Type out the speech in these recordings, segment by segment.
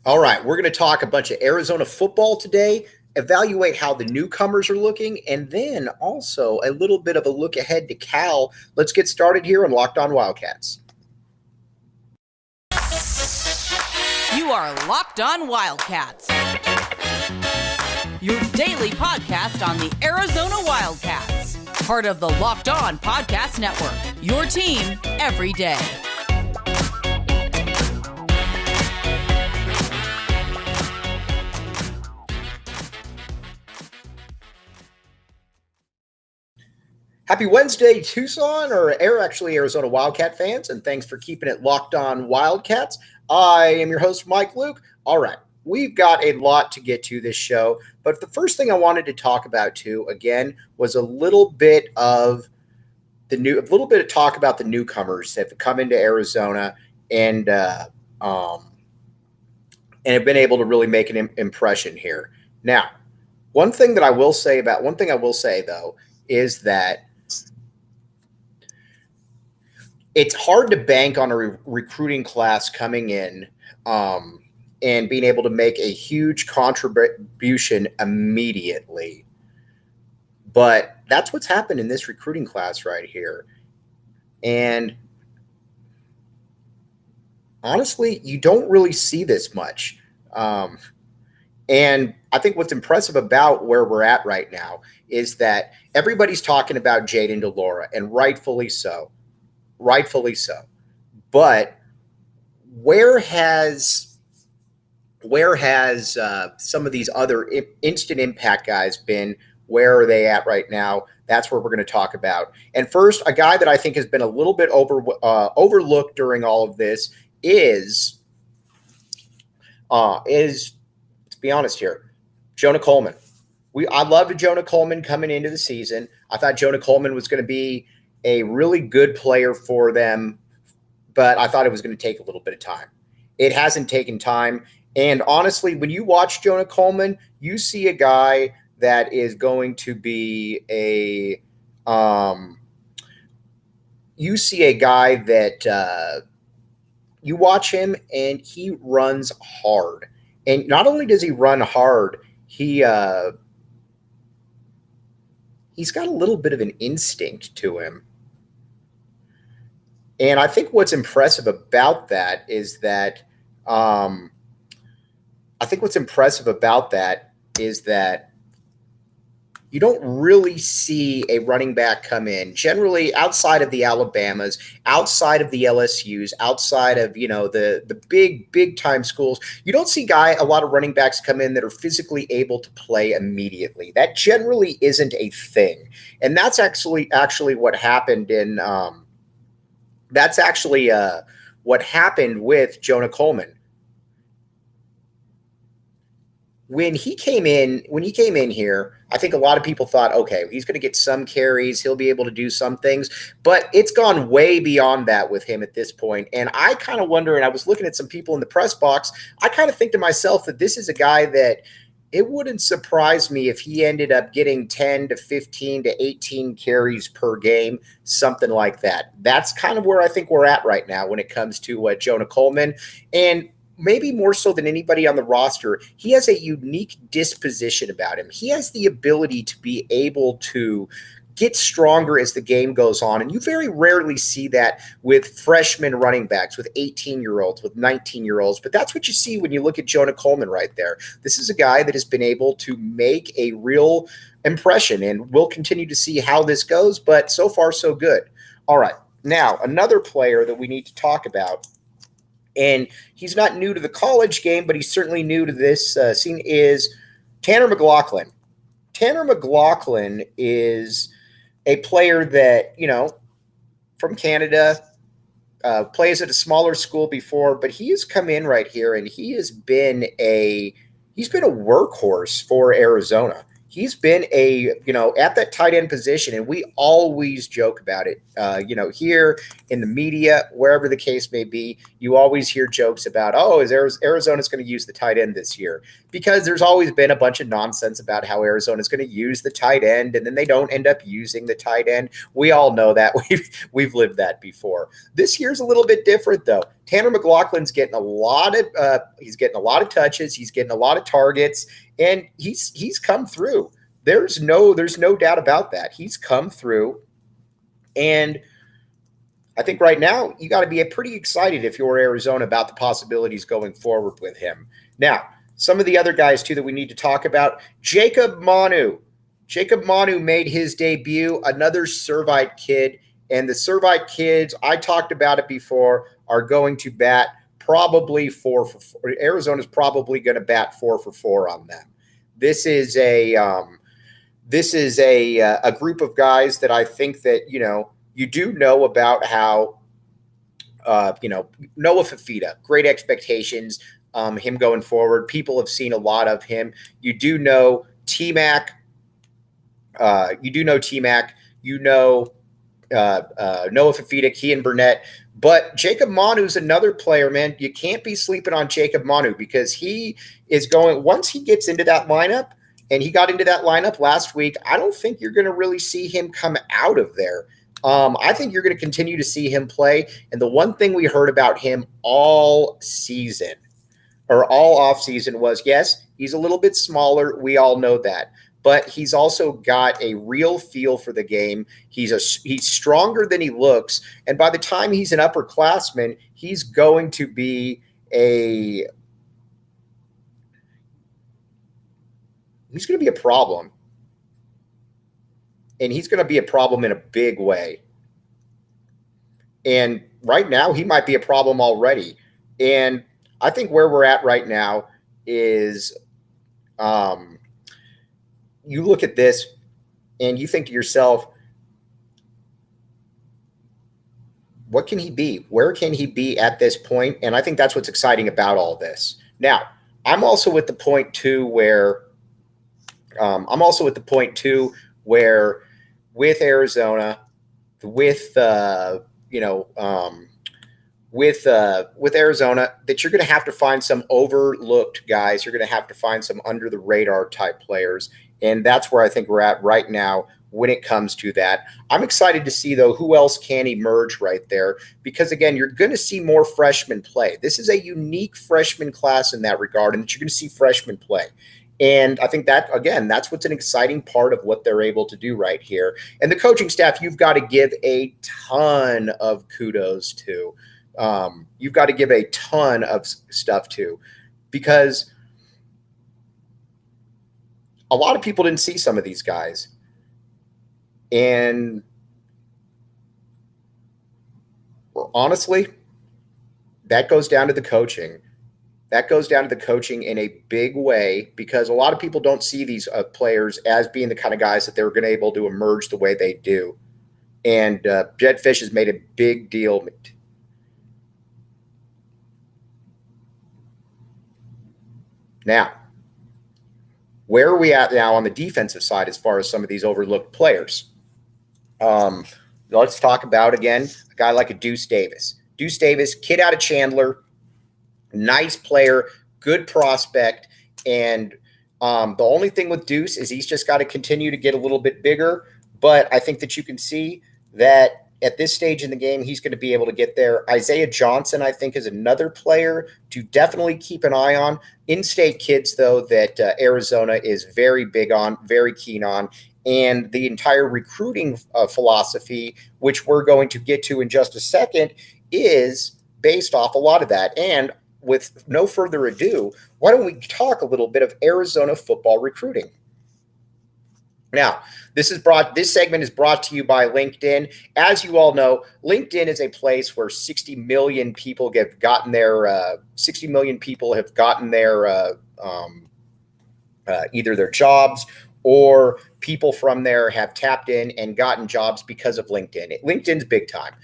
All right, we're going to talk a bunch of Arizona football today, evaluate how the newcomers are looking, and then also a little bit of a look ahead to Cal. Let's get started here on Locked On Wildcats. You are Locked On Wildcats, your daily podcast on the Arizona Wildcats, part of the Locked On Podcast Network, your team every day. Happy Wednesday, Tucson, or Arizona Wildcat fans, and thanks for keeping it Locked On Wildcats. I am your host, Mike Luke. All right, we've got a lot to get to this show, but the first thing I wanted to talk about too, again, was a little bit of talk about the newcomers that have come into Arizona and have been able to really make an impression here. Now, one thing I will say though is that it's hard to bank on a recruiting class coming in and being able to make a huge contribution immediately. But that's what's happened in this recruiting class right here. And honestly, you don't really see this much. And I think what's impressive about where we're at right now is that everybody's talking about Jayden de Laura, and rightfully so. But where has some of these other instant impact guys been? Where are they at right now? That's where we're going to talk about. And first, a guy that I think has been a little bit overlooked during all of this is let's be honest here, Jonah Coleman. I loved Jonah Coleman coming into the season. I thought Jonah Coleman was going to be a really good player for them, but I thought it was going to take a little bit of time. It hasn't taken time. And honestly, when you watch Jonah Coleman, you see a guy that is going to be you watch him and he runs hard. And not only does he run hard, he's got a little bit of an instinct to him. And I think what's impressive about that is that you don't really see a running back come in. Generally, outside of the Alabamas, outside of the LSUs, outside of the big time schools, you don't see a lot of running backs come in that are physically able to play immediately. That generally isn't a thing, and that's actually what happened in. That's actually what happened with Jonah Coleman. When he came in here, I think a lot of people thought, okay, he's going to get some carries. He'll be able to do some things, but it's gone way beyond that with him at this point. And I kind of wonder, and I was looking at some people in the press box, I kind of think to myself that this is a guy that it wouldn't surprise me if he ended up getting 10 to 15 to 18 carries per game, something like that. That's kind of where I think we're at right now when it comes to Jonah Coleman. And maybe more so than anybody on the roster, he has a unique disposition about him. He has the ability to be able to get stronger as the game goes on. And you very rarely see that with freshman running backs, with 18-year-olds, with 19-year-olds. But that's what you see when you look at Jonah Coleman right there. This is a guy that has been able to make a real impression, and we'll continue to see how this goes. But so far, so good. All right. Now, another player that we need to talk about, and he's not new to the college game, but he's certainly new to this scene, is Tanner Mclaughlin. Tanner Mclaughlin is a player that, from Canada, plays at a smaller school before, but he has come in right here and he's been a workhorse for Arizona. He's been at that tight end position, and we always joke about it. Here in the media, wherever the case may be, you always hear jokes about, is Arizona's going to use the tight end this year? Because there's always been a bunch of nonsense about how Arizona's going to use the tight end, and then they don't end up using the tight end. We all know that. We've lived that before. This year's a little bit different, though. Tanner McLaughlin's getting a lot of touches. He's getting a lot of targets, and he's come through. There's no doubt about that. He's come through, and I think right now you got to be pretty excited if you're Arizona about the possibilities going forward with him. Now, some of the other guys too that we need to talk about. Jacob Manu. Jacob Manu made his debut, another Servite kid, and the Servite kids, I talked about it before, are going to bat probably 4 for 4. Arizona's probably going to bat 4 for 4 on them. This is a group of guys that I think that, you do know about how, Noah Fafeta, great expectations, him going forward. People have seen a lot of him. You do know T-Mac. Noah Fafita, Kean Burnett. But Jacob Manu's another player, man. You can't be sleeping on Jacob Manu because he is going – once he gets into that lineup, and he got into that lineup last week, I don't think you're going to really see him come out of there. I think you're going to continue to see him play. And the one thing we heard about him all season or all offseason was, yes, he's a little bit smaller. We all know that. But he's also got a real feel for the game. He's stronger than he looks. And by the time he's an upperclassman, he's going to be a problem. And he's going to be a problem in a big way. And right now, he might be a problem already. And I think where we're at right now is you look at this and you think to yourself, what can he be? Where can he be at this point? And I think that's what's exciting about all this. Now, I'm also at the point too where with Arizona, with Arizona, that you're going to have to find some overlooked guys. You're going to have to find some under the radar type players. And that's where I think we're at right now when it comes to that. I'm excited to see, though, who else can emerge right there. Because, again, you're going to see more freshmen play. This is a unique freshman class in that regard, and that you're going to see freshmen play. And I think that, again, that's what's an exciting part of what they're able to do right here. And the coaching staff, you've got to give a ton of kudos to. You've got to give a ton of stuff to, because a lot of people didn't see some of these guys. And honestly, that goes down to the coaching. That goes down to the coaching in a big way, because a lot of people don't see these players as being the kind of guys that they're going to be able to emerge the way they do. And Jedd Fisch has made a big deal. Now, where are we at now on the defensive side as far as some of these overlooked players? Let's talk about, again, a guy like a Deuce Davis. Deuce Davis, kid out of Chandler, nice player, good prospect. And the only thing with Deuce is he's just got to continue to get a little bit bigger. But I think that you can see that at this stage in the game, he's going to be able to get there. Isaiah Johnson, I think, is another player to definitely keep an eye on. In-state kids, though, that Arizona is very big on, very keen on. And the entire recruiting philosophy, which we're going to get to in just a second, is based off a lot of that. And with no further ado, why don't we talk a little bit of Arizona football recruiting? Now, this segment is brought to you by LinkedIn. As you all know, LinkedIn is a place where 60 million people have gotten their either their jobs, or people from there have tapped in and gotten jobs because of LinkedIn. LinkedIn's big time.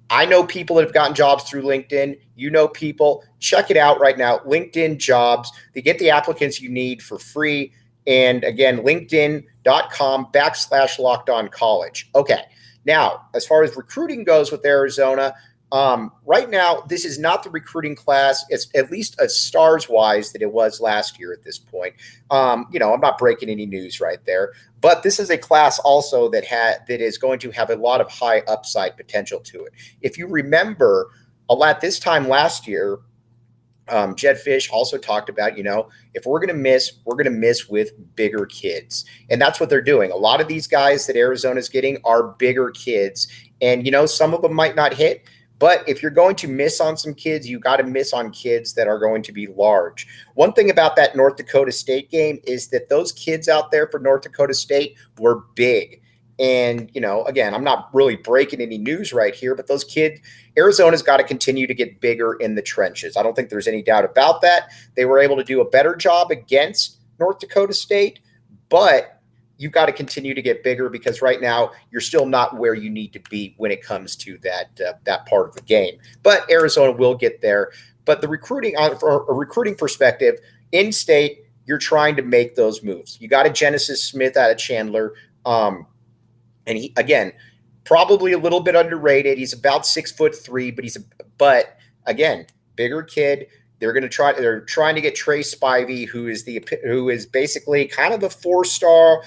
I know people that have gotten jobs through LinkedIn. You know people. Check it out right now. LinkedIn Jobs. They get the applicants you need for free. And again, linkedin.com/LockedOnCollege. Okay. Now, as far as recruiting goes with Arizona, right now, this is not the recruiting class. It's at least as stars wise that it was last year at this point. I'm not breaking any news right there, but this is a class also that is going to have a lot of high upside potential to it. If you remember, At this time last year, Jedd Fisch also talked about, if we're going to miss with bigger kids. And that's what they're doing. A lot of these guys that Arizona's getting are bigger kids. And, some of them might not hit. But if you're going to miss on some kids, you got to miss on kids that are going to be large. One thing about that North Dakota State game is that those kids out there for North Dakota State were big. And, again, I'm not really breaking any news right here, but those kids, Arizona's got to continue to get bigger in the trenches. I don't think there's any doubt about that. They were able to do a better job against North Dakota State, but you've got to continue to get bigger because right now you're still not where you need to be when it comes to that part of the game. But Arizona will get there. But the recruiting, from a recruiting perspective, in state, you're trying to make those moves. You got a Genesis Smith out of Chandler. And he, again, probably a little bit underrated. He's about 6'3", but again, bigger kid. They're trying to get Trey Spivey, who is basically kind of a 4-star,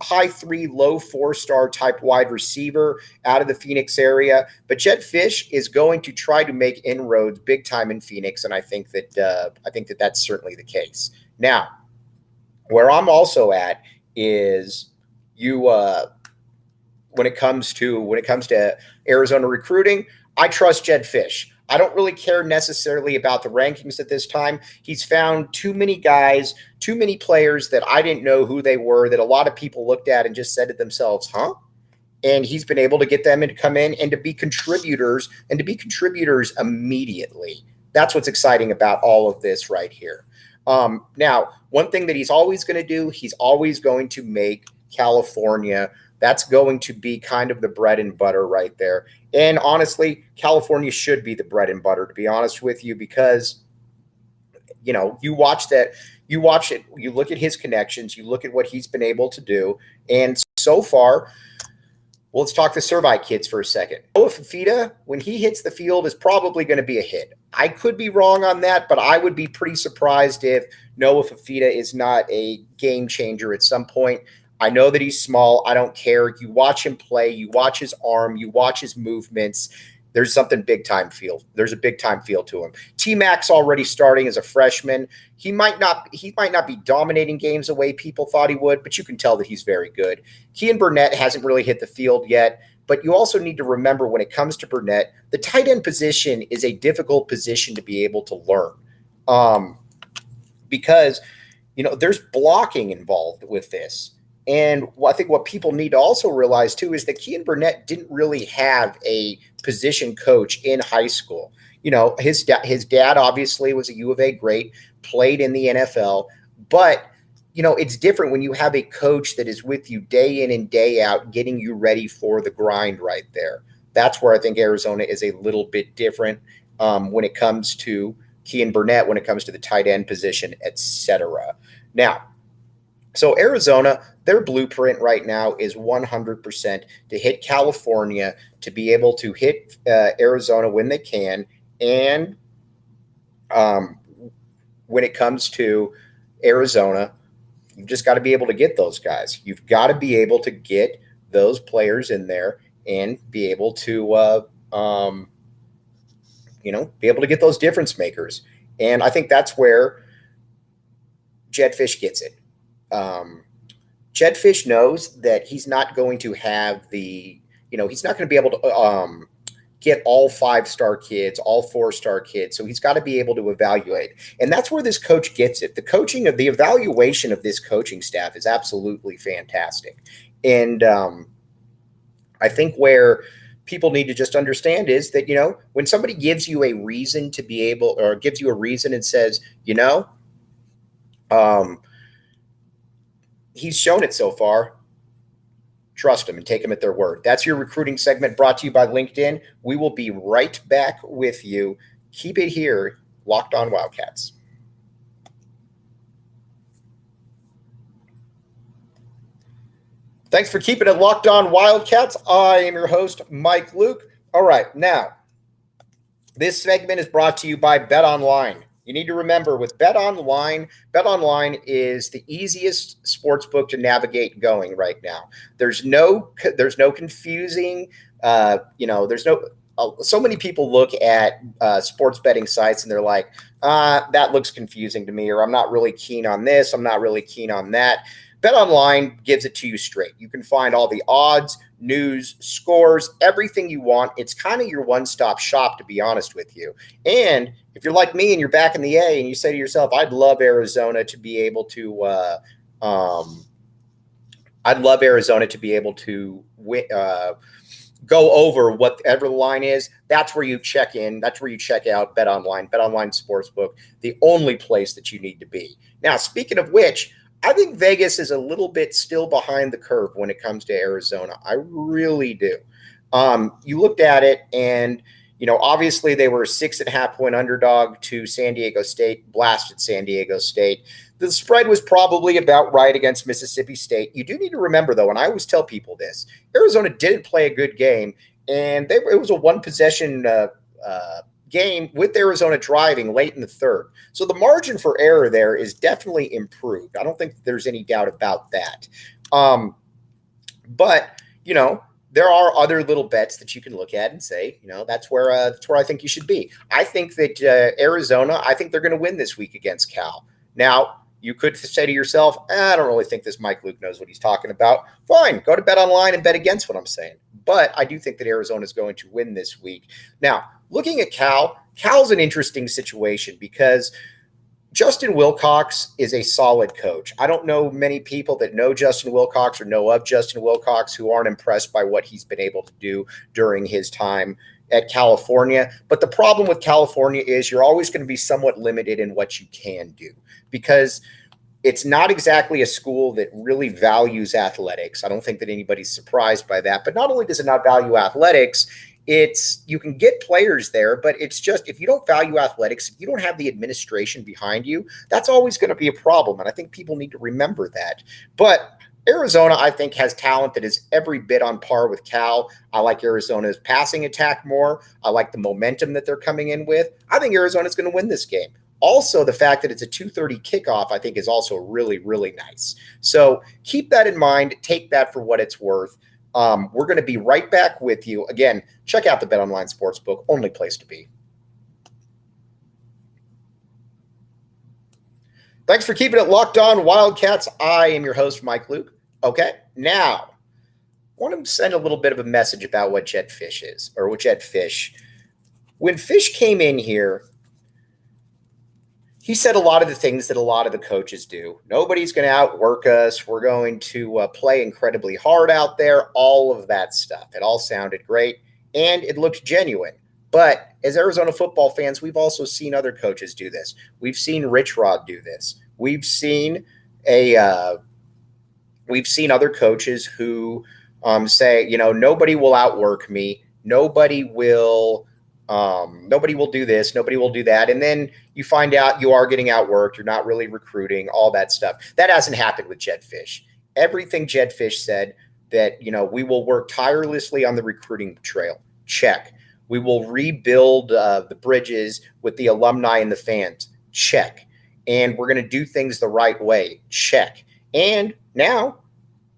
high 3, low 4-star type wide receiver out of the Phoenix area. But Jedd Fisch is going to try to make inroads big time in Phoenix, and I think that that's certainly the case. Now, where I'm also at is when it comes to Arizona recruiting, I trust Jedd Fisch. I don't really care necessarily about the rankings at this time. He's found too many guys, too many players that I didn't know who they were, that a lot of people looked at and just said to themselves, huh? And he's been able to get them to come in and to be contributors immediately. That's what's exciting about all of this right here. Now, one thing that he's always going to do, he's always going to make California. That's going to be kind of the bread and butter right there. And honestly, California should be the bread and butter, to be honest with you, because, you watch it, you look at his connections, you look at what he's been able to do. And so far, well, let's talk the Servite kids for a second. Noah Fafeta, when he hits the field, is probably going to be a hit. I could be wrong on that, but I would be pretty surprised if Noah Fafeta is not a game changer at some point. I know that he's small. I don't care. You watch him play. You watch his arm. You watch his movements. There's something big time feel. There's a big time feel to him. T-Mac's already starting as a freshman. He might not be dominating games the way people thought he would, but you can tell that he's very good. Kean Burnett hasn't really hit the field yet, but you also need to remember when it comes to Burnett, the tight end position is a difficult position to be able to learn because, there's blocking involved with this. And I think what people need to also realize, too, is that Kean Burnett didn't really have a position coach in high school. His dad obviously was a U of A great, played in the NFL. But, it's different when you have a coach that is with you day in and day out, getting you ready for the grind right there. That's where I think Arizona is a little bit different when it comes to Kean Burnett, when it comes to the tight end position, etc. Now, so Arizona, their blueprint right now is 100% to hit California, to be able to hit Arizona when they can. And when it comes to Arizona, you've just got to be able to get those guys. You've got to be able to get those players in there and be able to, be able to get those difference makers. And I think that's where Jedd Fisch gets it. Jedd Fisch knows that he's not going to have he's not going to be able to get all 5-star kids, all 4-star kids. So he's got to be able to evaluate. And that's where this coach gets it. The evaluation of this coaching staff is absolutely fantastic. And I think where people need to just understand is that, when somebody gives you a reason to be able, or gives you a reason and says, he's shown it so far, trust them and take them at their word. That's your recruiting segment brought to you by LinkedIn. We will be right back with you. Keep it here, Locked On Wildcats. Thanks for keeping it Locked On Wildcats. I am your host, Mike Luke. All right, now, this segment is brought to you by BetOnline. You need to remember with BetOnline is the easiest sports book to navigate going right now. There's no confusing, there's no so many people look at sports betting sites and they're like, that looks confusing to me, or I'm not really keen on this, I'm not really keen on that. BetOnline gives it to you straight. You can find all the odds, news, scores, everything you want. It's kind of your one-stop shop, to be honest with you. And if you're like me and you're back in the A and you say to yourself, I'd love Arizona to be able to go over whatever the line is, that's where you check in. That's where you check out BetOnline, BetOnline Sportsbook, the only place that you need to be. Now, speaking of which, I think Vegas is a little bit still behind the curve when it comes to Arizona. I really do. You looked at it and, obviously they were a 6.5-point underdog to San Diego State, blasted San Diego State. The spread was probably about right against Mississippi State. You do need to remember, though, and I always tell people this, Arizona didn't play a good game, and it was a one-possession game with Arizona driving late in the third. So the margin for error there is definitely improved. I don't think there's any doubt about that. But, there are other little bets that you can look at and say, that's where I think you should be. I think that Arizona, I think they're going to win this week against Cal. Now, you could say to yourself, I don't really think this Mike Luke knows what he's talking about. Fine, go to BetOnline and bet against what I'm saying. But I do think that Arizona is going to win this week. Now, looking at Cal's an interesting situation because Justin Wilcox is a solid coach. I don't know many people that know Justin Wilcox or know of Justin Wilcox who aren't impressed by what he's been able to do during his time at California. But the problem with California is you're always going to be somewhat limited in what you can do because it's not exactly a school that really values athletics. I don't think that anybody's surprised by that. But not only does it not value athletics, you can get players there, but it's just if you don't value athletics, if you don't have the administration behind you, that's always going to be a problem. And I think people need to remember that. But Arizona, I think, has talent that is every bit on par with Cal. I like Arizona's passing attack more. I like the momentum that they're coming in with. I think Arizona's going to win this game. Also, the fact that it's a 2:30 kickoff, I think, is also really, really nice. So keep that in mind. Take that for what it's worth. We're going to be right back with you. Again, check out the BetOnline Sportsbook, only place to be. Thanks for keeping it locked on, Wildcats. I am your host, Mike Luke. Okay, now, I want to send a little bit of a message about what Jedd Fisch is, or what Jedd Fisch. When Fisch came in here, he said a lot of the things that a lot of the coaches do. Nobody's going to outwork us. We're going to play incredibly hard out there, all of that stuff. It all sounded great, and it looked genuine. But as Arizona football fans, we've also seen other coaches do this. We've seen Rich Rod do this. We've seen other coaches who say, nobody will outwork me. Nobody will do this. Nobody will do that. And then you find out you are getting outworked. You're not really recruiting, all that stuff. That hasn't happened with Jedd Fisch. Everything Jedd Fisch said that, we will work tirelessly on the recruiting trail. Check. We will rebuild the bridges with the alumni and the fans. Check. And we're going to do things the right way. Check. And now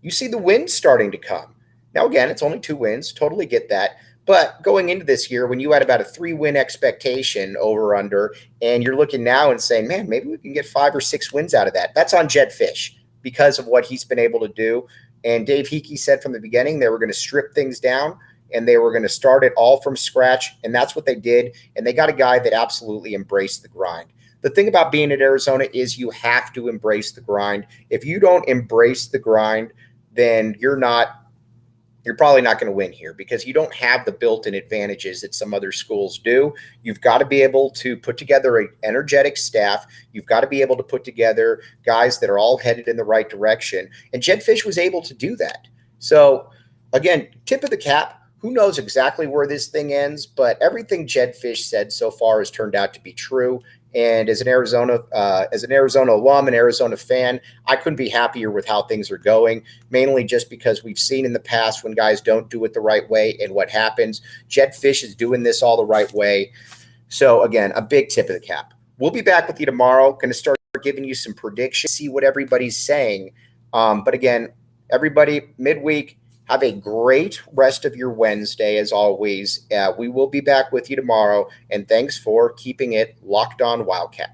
you see the wins starting to come. Now, again, it's only 2 wins. Totally get that. But going into this year, when you had about a 3-win expectation over under, and you're looking now and saying, man, maybe we can get 5 or 6 wins out of that. That's on Jedd Fisch because of what he's been able to do. And Dave Hickey said from the beginning they were going to strip things down and they were going to start it all from scratch. And that's what they did. And they got a guy that absolutely embraced the grind. The thing about being at Arizona is you have to embrace the grind. If you don't embrace the grind, then you're probably not going to win here because you don't have the built-in advantages that some other schools do. You've got to be able to put together an energetic staff. You've got to be able to put together guys that are all headed in the right direction. And Jedd Fisch was able to do that. So, again, tip of the cap. Who knows exactly where this thing ends, but everything Jedd Fisch said so far has turned out to be true. And as an Arizona alum and Arizona fan, I couldn't be happier with how things are going, mainly just because we've seen in the past when guys don't do it the right way and what happens. Jedd Fisch is doing this all the right way. So, again, a big tip of the cap. We'll be back with you tomorrow. Going to start giving you some predictions, see what everybody's saying. But, again, everybody, midweek, Have a great rest of your Wednesday, as always. We will be back with you tomorrow, and thanks for keeping it locked on Wildcat.